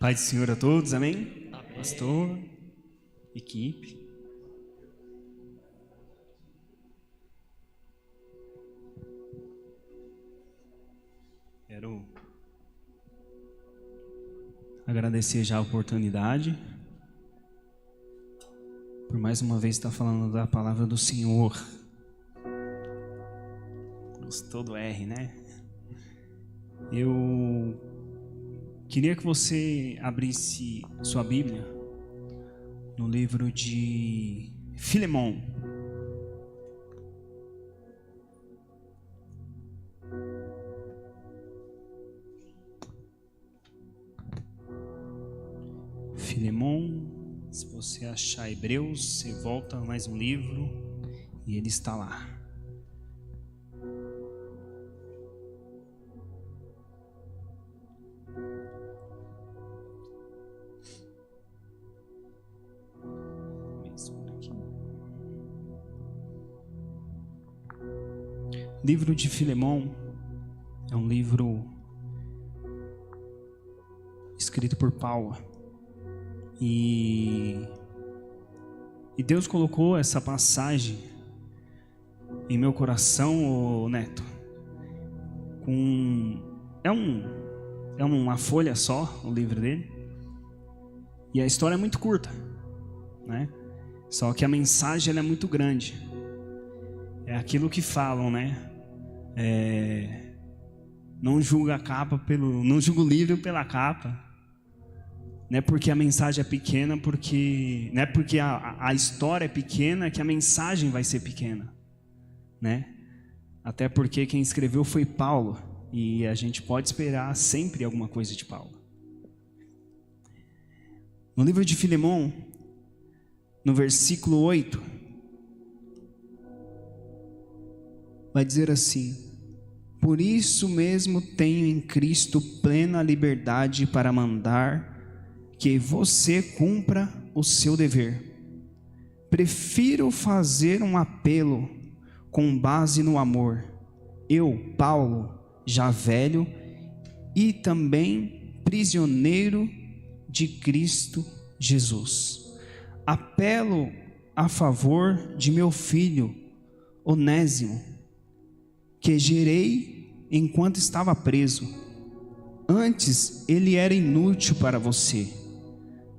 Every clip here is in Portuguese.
Pai do Senhor a todos, amém? Pastor, equipe. Quero agradecer já a oportunidade por mais uma vez estar falando da palavra do Senhor. Gostou do R, né? Eu queria que você abrisse sua Bíblia no livro de Filemão. Filemão, se você achar Hebreus, você volta mais um livro e ele está lá. Livro de Filemão é um livro escrito por Paulo. E Deus colocou essa passagem em meu coração, Neto. É uma folha só, o livro dele. E a história é muito curta, né? Só que a mensagem ela é muito grande. É aquilo que falam, né? Não julga a capa não julga o livro pela capa. Não é porque a mensagem é pequena, não é porque a história é pequena que a mensagem vai ser pequena, né? Até porque quem escreveu foi Paulo, e a gente pode esperar sempre alguma coisa de Paulo. No livro de Filemão, no versículo 8, vai dizer assim: por isso mesmo tenho em Cristo plena liberdade para mandar que você cumpra o seu dever. Prefiro fazer um apelo com base no amor. Eu, Paulo, já velho e também prisioneiro de Cristo Jesus, apelo a favor de meu filho Onésimo, que gerei enquanto estava preso. Antes ele era inútil para você,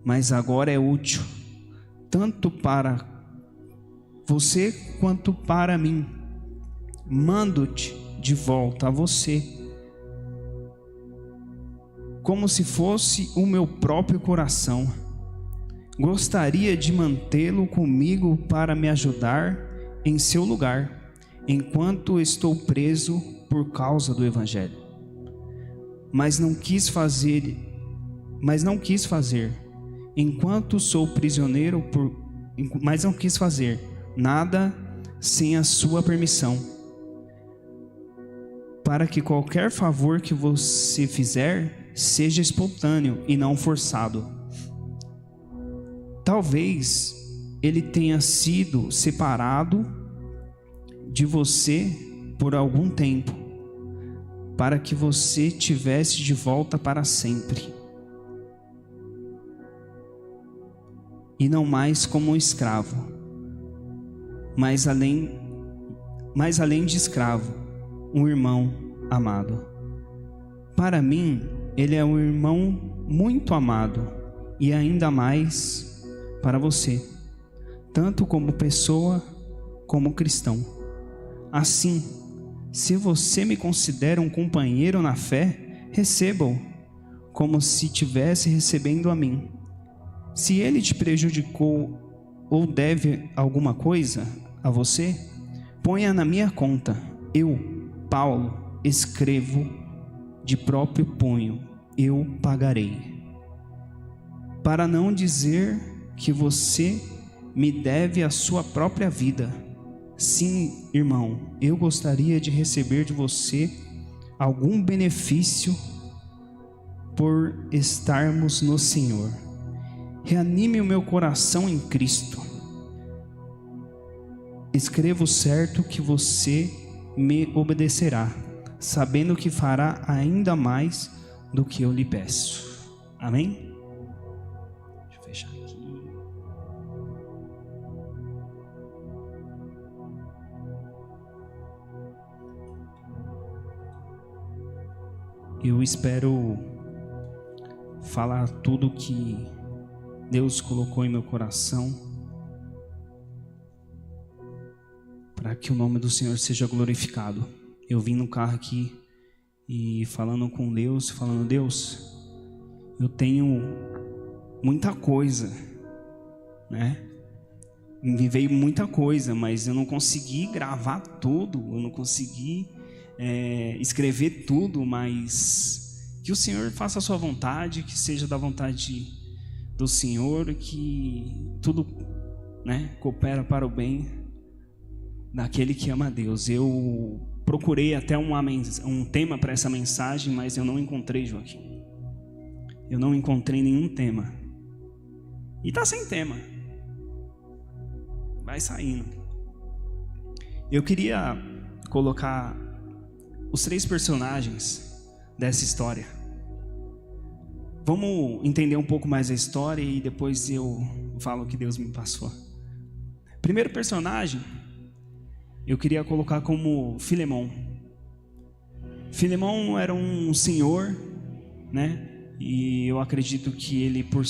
mas agora é útil, tanto para você quanto para mim. Mando-te de volta a você, como se fosse o meu próprio coração. Gostaria de mantê-lo comigo para me ajudar em seu lugar, enquanto estou preso por causa do Evangelho. Mas não quis fazer, enquanto sou prisioneiro mas não quis fazer nada sem a sua permissão, para que qualquer favor que você fizer seja espontâneo e não forçado. Talvez ele tenha sido separado de você por algum tempo, para que você tivesse de volta para sempre, e não mais como um escravo, mas além de escravo, um irmão amado. Para mim, ele é um irmão muito amado, e ainda mais para você, tanto como pessoa como cristão. Assim, se você me considera um companheiro na fé, receba-o como se estivesse recebendo a mim. Se ele te prejudicou ou deve alguma coisa a você, ponha na minha conta. Eu, Paulo, escrevo de próprio punho, eu pagarei. Para não dizer que você me deve a sua própria vida. Sim, irmão, eu gostaria de receber de você algum benefício por estarmos no Senhor. Reanime o meu coração em Cristo. Escrevo certo que você me obedecerá, sabendo que fará ainda mais do que eu lhe peço. Amém? Eu espero falar tudo que Deus colocou em meu coração, para que o nome do Senhor seja glorificado. Eu vim no carro aqui e falando com Deus, falando: Deus, eu tenho muita coisa, né? Me veio muita coisa, mas eu não consegui gravar tudo, eu não consegui escrever tudo, mas que o Senhor faça a sua vontade, que seja da vontade do Senhor, que tudo, né, coopera para o bem daquele que ama a Deus. Eu procurei até um tema para essa mensagem, mas eu não encontrei, Joaquim. Eu não encontrei nenhum tema. E tá sem tema. Vai saindo. Eu queria colocar os 3 personagens dessa história. Vamos entender um pouco mais a história e depois eu falo o que Deus me passou. Primeiro personagem, eu queria colocar como Filemão. Filemão era um senhor, né? E eu acredito que ele, por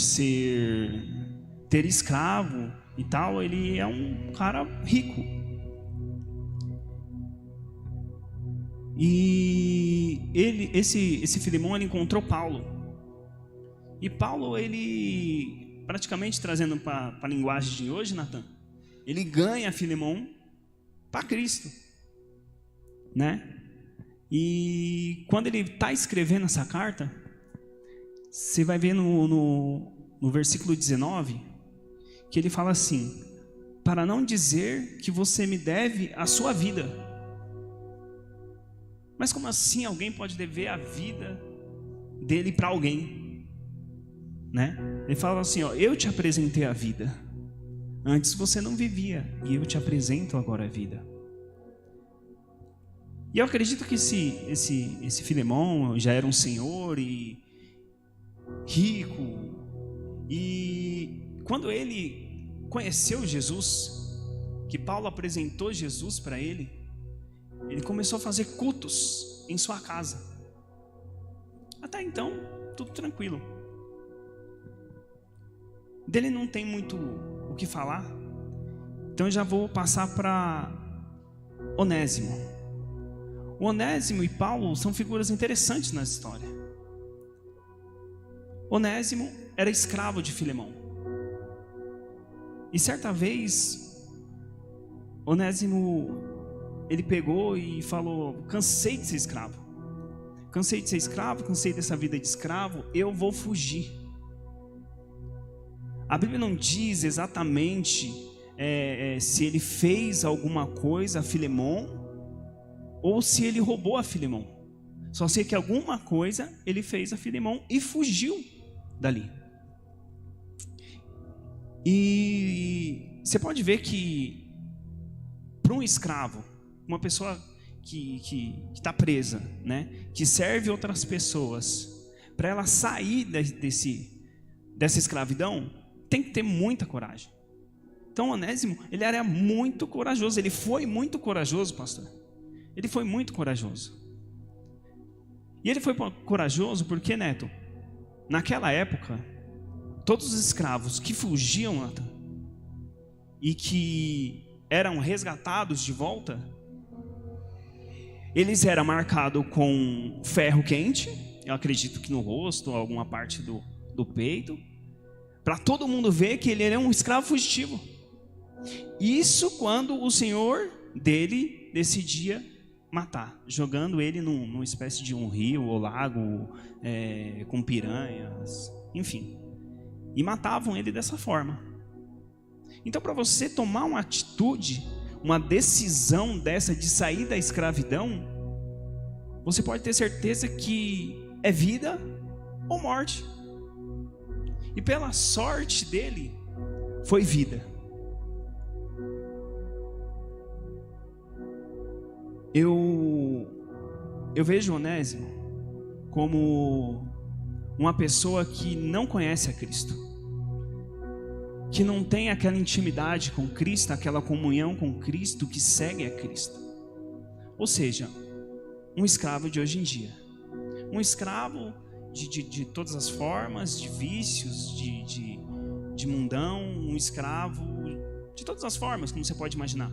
ter escravo e tal, ele é um cara rico. E esse Filemão, ele encontrou Paulo. E Paulo, ele, praticamente trazendo para a linguagem de hoje, Natan, ele ganha Filemão para Cristo, né? E quando ele está escrevendo essa carta, você vai ver no versículo 19, que ele fala assim: para não dizer que você me deve a sua vida. Mas como assim alguém pode dever a vida dele para alguém, né? Ele fala assim, ó: eu te apresentei a vida. Antes você não vivia, e eu te apresento agora a vida. E eu acredito que esse Filemão já era um senhor e rico. E quando ele conheceu Jesus, que Paulo apresentou Jesus para ele começou a fazer cultos em sua casa. Até então, tudo tranquilo. Dele não tem muito o que falar, então eu já vou passar para Onésimo. O Onésimo e Paulo são figuras interessantes na história. Onésimo era escravo de Filemão. E certa vez, Onésimo, ele pegou e falou: cansei de ser escravo. Cansei de ser escravo, cansei dessa vida de escravo, eu vou fugir. A Bíblia não diz exatamente se ele fez alguma coisa a Filemão ou se ele roubou a Filemão. Só sei que alguma coisa ele fez a Filemão e fugiu dali. E você pode ver que para um escravo, uma pessoa que está presa, né, que serve outras pessoas, para ela sair dessa escravidão, tem que ter muita coragem. Então Onésimo, ele era muito corajoso, ele foi muito corajoso, pastor. Ele foi muito corajoso. E ele foi corajoso porque, Neto, naquela época, todos os escravos que fugiam e que eram resgatados de volta, eles eram marcados com ferro quente, eu acredito que no rosto, alguma parte do peito, para todo mundo ver que ele era um escravo fugitivo. Isso quando o senhor dele decidia matar, jogando ele numa espécie de um rio ou lago com piranhas, enfim. E matavam ele dessa forma. Então, para você tomar uma atitude, uma decisão dessa de sair da escravidão, você pode ter certeza que é vida ou morte. E pela sorte dele, foi vida. Eu vejo Onésimo como uma pessoa que não conhece a Cristo, que não tem aquela intimidade com Cristo, aquela comunhão com Cristo, que segue a Cristo. Ou seja, um escravo de hoje em dia. um escravo de todas as formas, de vícios, de mundão, um escravo de todas as formas, como você pode imaginar.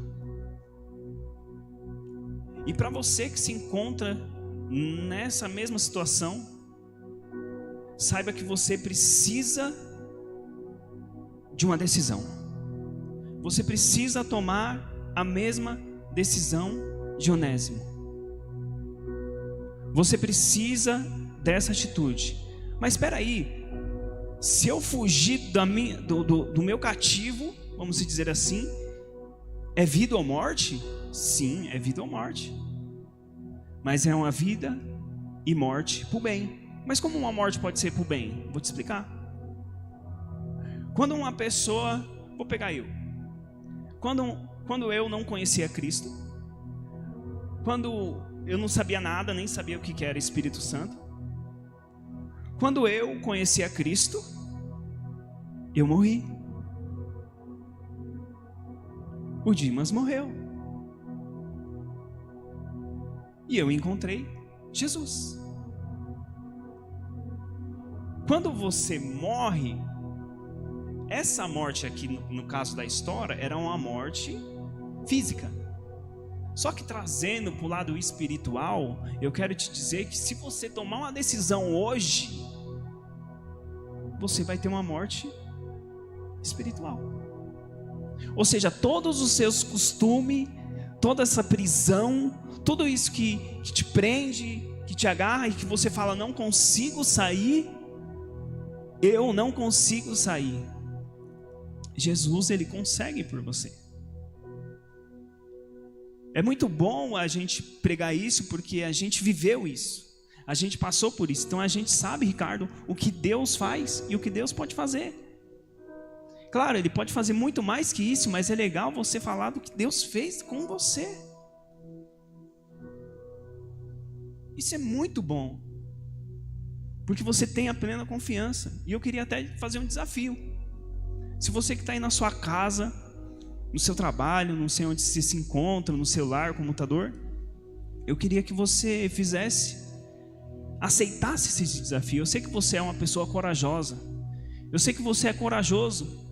E para você que se encontra nessa mesma situação, saiba que você precisa de uma decisão. Você precisa tomar a mesma decisão de Onésimo. Você precisa dessa atitude. Mas espera aí, se eu fugir do meu cativo, vamos dizer assim, é vida ou morte? Sim, é vida ou morte. Mas é uma vida e morte para o bem. Mas como uma morte pode ser para o bem? Vou te explicar. Quando uma pessoa, vou pegar eu. Quando eu não conhecia Cristo, quando eu não sabia nada, nem sabia o que era Espírito Santo, quando eu conheci a Cristo, eu morri. O Dimas morreu. E eu encontrei Jesus. Quando você morre, essa morte aqui, no caso da história, era uma morte física. Só que trazendo para o lado espiritual, eu quero te dizer que se você tomar uma decisão hoje, você vai ter uma morte espiritual. Ou seja, todos os seus costumes, toda essa prisão, tudo isso que te prende, que te agarra e que você fala, não consigo sair, eu não consigo sair. Jesus, ele consegue por você. É muito bom a gente pregar isso, porque a gente viveu isso. A gente passou por isso. Então a gente sabe, Ricardo, o que Deus faz e o que Deus pode fazer. Claro, ele pode fazer muito mais que isso, mas é legal você falar do que Deus fez com você. Isso é muito bom, porque você tem a plena confiança. E eu queria até fazer um desafio. Se você que está aí na sua casa, no seu trabalho, não sei onde você se encontra, no celular, computador, eu queria que você aceitasse esse desafio. Eu sei que você é uma pessoa corajosa, eu sei que você é corajoso,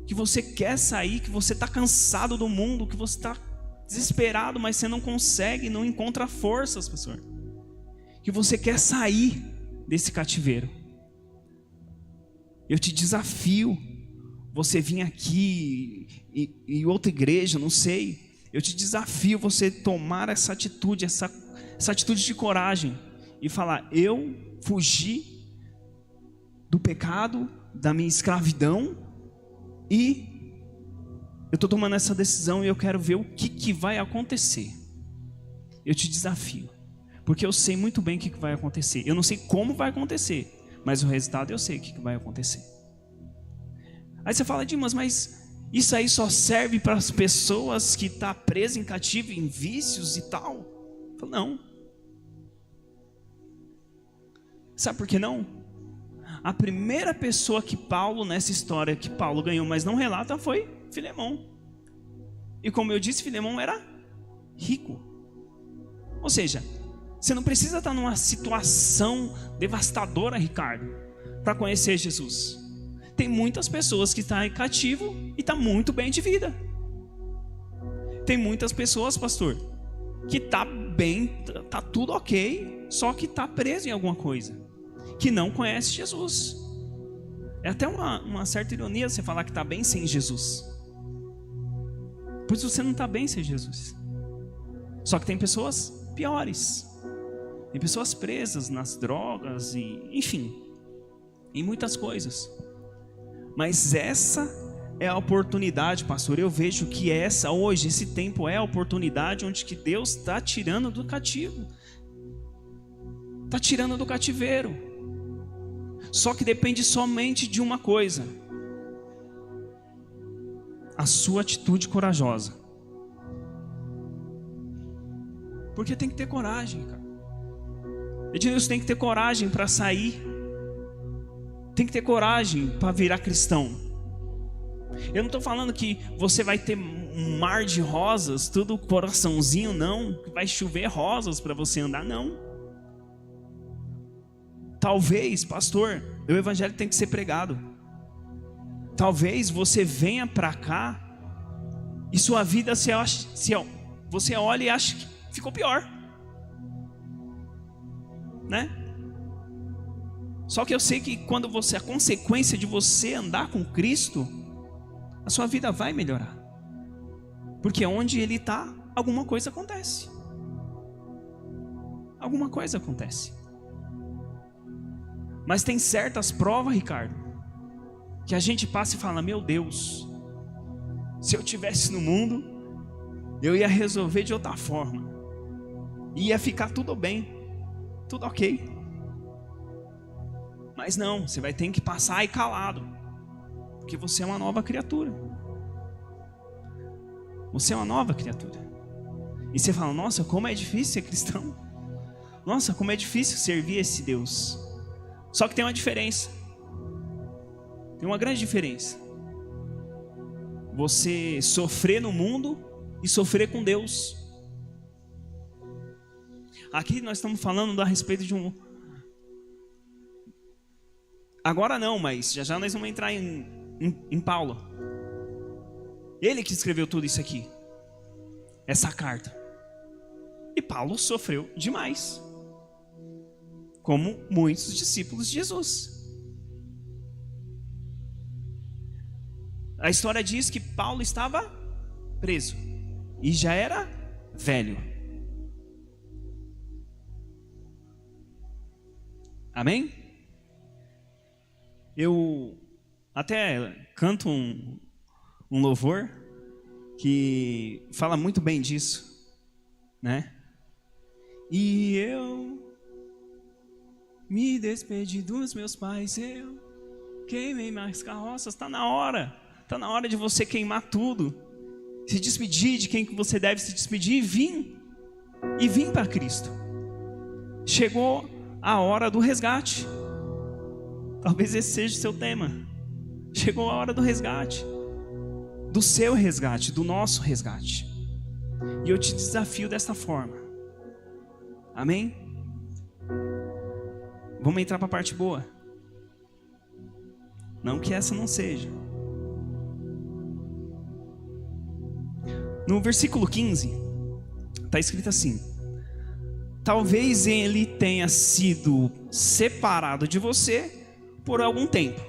que você quer sair, que você está cansado do mundo, que você está desesperado, mas você não consegue, não encontra forças, pastor, que você quer sair desse cativeiro. Eu te desafio, você vir aqui e outra igreja, não sei, eu te desafio você tomar essa atitude, essa atitude de coragem e falar, eu fugi do pecado, da minha escravidão, e eu estou tomando essa decisão e eu quero ver o que vai acontecer. Eu te desafio, porque eu sei muito bem o que vai acontecer. Eu não sei como vai acontecer, mas o resultado eu sei o que vai acontecer. Aí você fala, Dimas, mas isso aí só serve para as pessoas que estão presas em cativo, em vícios e tal? Eu falo, não. Sabe por que não? A primeira pessoa que Paulo, nessa história, que Paulo ganhou, mas não relata, foi Filemão. E como eu disse, Filemão era rico. Ou seja, você não precisa estar numa situação devastadora, Ricardo, para conhecer Jesus. Tem muitas pessoas que estão em cativo e estão muito bem de vida. Tem muitas pessoas, pastor, que está bem, está tudo ok, só que está preso em alguma coisa, que não conhece Jesus. É até uma certa ironia você falar que está bem sem Jesus, pois você não está bem sem Jesus. Só que tem pessoas piores, tem pessoas presas nas drogas e, enfim, em muitas coisas. Mas essa é a oportunidade, pastor. Eu vejo que hoje, esse tempo é a oportunidade onde que Deus está tirando do cativo, está tirando do cativeiro. Só que depende somente de uma coisa: a sua atitude corajosa. Porque tem que ter coragem, cara. Edilson, tem que ter coragem para sair. Tem que ter coragem para virar cristão. Eu não estou falando que você vai ter um mar de rosas, tudo coraçãozinho, não. Que vai chover rosas para você andar, não. Talvez, pastor, o evangelho tem que ser pregado. Talvez você venha para cá e sua vida você olha e acha que ficou pior, né? Só que eu sei que quando a consequência de você andar com Cristo, a sua vida vai melhorar, porque onde Ele está, alguma coisa acontece. Alguma coisa acontece. Mas tem certas provas, Ricardo, que a gente passa e fala: meu Deus, se eu tivesse no mundo, eu ia resolver de outra forma, ia ficar tudo bem, tudo ok. Mas não, você vai ter que passar aí calado, porque você é uma nova criatura. Você é uma nova criatura. E você fala: nossa, como é difícil ser cristão. Nossa, como é difícil servir esse Deus. Só que tem uma diferença. Tem uma grande diferença. Você sofrer no mundo e sofrer com Deus. Aqui nós estamos falando a respeito de um... Agora não, mas já nós vamos entrar em Paulo. Ele que escreveu tudo isso aqui. Essa carta. E Paulo sofreu demais, como muitos discípulos de Jesus. A história diz que Paulo estava preso e já era velho. Amém? Eu até canto um louvor que fala muito bem disso, né? E eu me despedi dos meus pais, eu queimei minhas carroças. Está na hora de você queimar tudo, se despedir de quem que você deve se despedir e vir para Cristo. Chegou a hora do resgate. Talvez esse seja o seu tema. Chegou a hora do resgate, do seu resgate, do nosso resgate. E eu te desafio desta forma. Amém? Vamos entrar para a parte boa. Não que essa não seja. No versículo 15, está escrito assim: talvez ele tenha sido separado de você por algum tempo,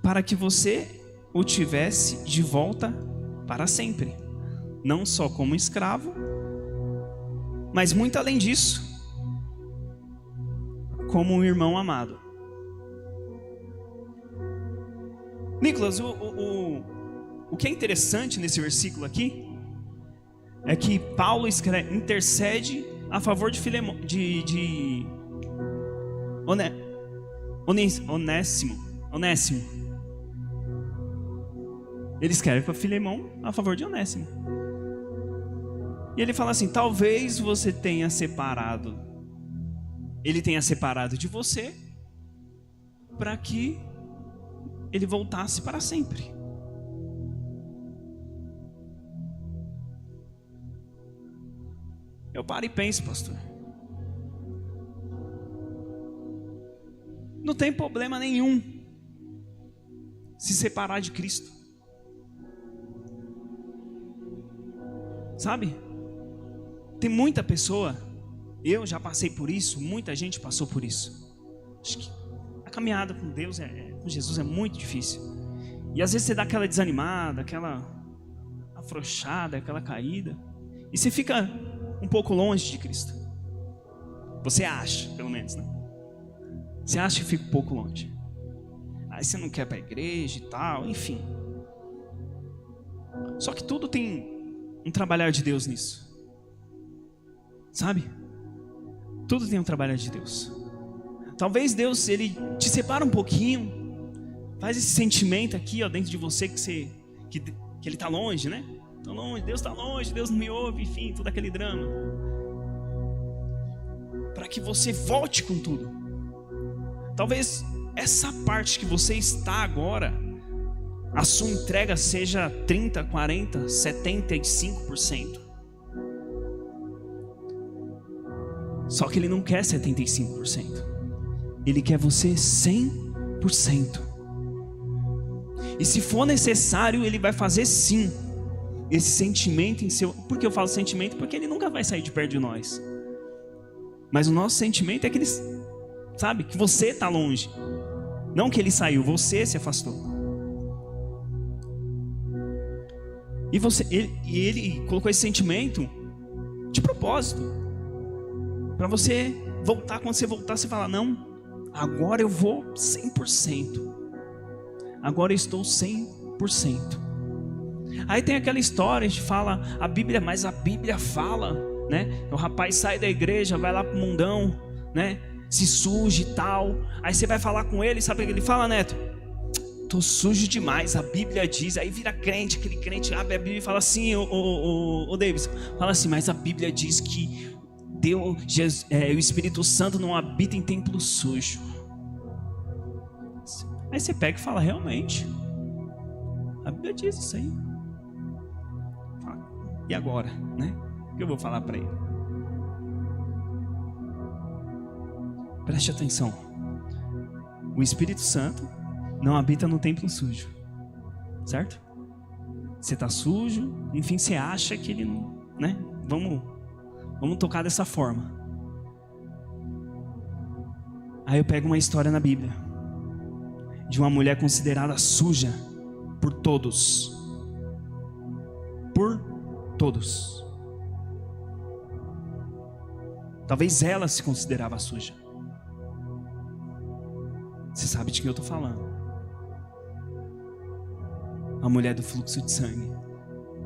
para que você o tivesse de volta para sempre, não só como escravo, mas muito além disso, como um irmão amado. Nicolas, o que é interessante nesse versículo aqui é que Paulo intercede a favor de Onésimo. Ele escreve para Filemão a favor de Onésimo. E ele fala assim: talvez você tenha separado, ele tenha separado de você para que ele voltasse para sempre. Eu paro e penso, pastor, não tem problema nenhum se separar de Cristo, sabe? Tem muita pessoa, eu já passei por isso, muita gente passou por isso. Acho que a caminhada com Deus, com Jesus é muito difícil. E às vezes você dá aquela desanimada, aquela afrouxada, aquela caída, e você fica um pouco longe de Cristo. Você acha, pelo menos, né? Você acha que fica um pouco longe. Aí você não quer ir para a igreja e tal, enfim. Só que tudo tem um trabalhar de Deus nisso, sabe? Tudo tem um trabalhar de Deus. Talvez Deus, ele te separa um pouquinho, faz esse sentimento aqui, ó, dentro de você que ele está longe, né? Tá longe, Deus está longe, Deus não me ouve, enfim, todo aquele drama, para que você volte com tudo. Talvez essa parte que você está agora, a sua entrega seja 30, 40, 75%. Só que Ele não quer 75%. Ele quer você 100%. E se for necessário, Ele vai fazer sim esse sentimento em seu... Por que eu falo sentimento? Porque Ele nunca vai sair de perto de nós. Mas o nosso sentimento é que Ele... Sabe? Que você está longe. Não que Ele saiu, você se afastou. E ele colocou esse sentimento de propósito. Para você voltar, quando você voltar, você falar, não, agora eu vou 100%. Agora eu estou 100%. Aí tem aquela história, a gente fala, mas a Bíblia fala, né? O rapaz sai da igreja, vai lá pro mundão, né? Se suja e tal. Aí você vai falar com ele, sabe o que ele fala, Neto? Tô sujo demais, a Bíblia diz. Aí vira crente, aquele crente abre a Bíblia e fala assim, o Davis, fala assim, mas a Bíblia diz que o Espírito Santo não habita em templo sujo. Aí você pega e fala, realmente, a Bíblia diz isso aí. E agora, né? O que eu vou falar para ele? Preste atenção. O Espírito Santo não habita no templo sujo, certo? Você está sujo, enfim, você acha que ele não, né? Vamos tocar dessa forma. Aí eu pego uma história na Bíblia de uma mulher considerada suja por todos. Por todos. Talvez ela se considerava suja. Você sabe de quem eu estou falando. A mulher do fluxo de sangue.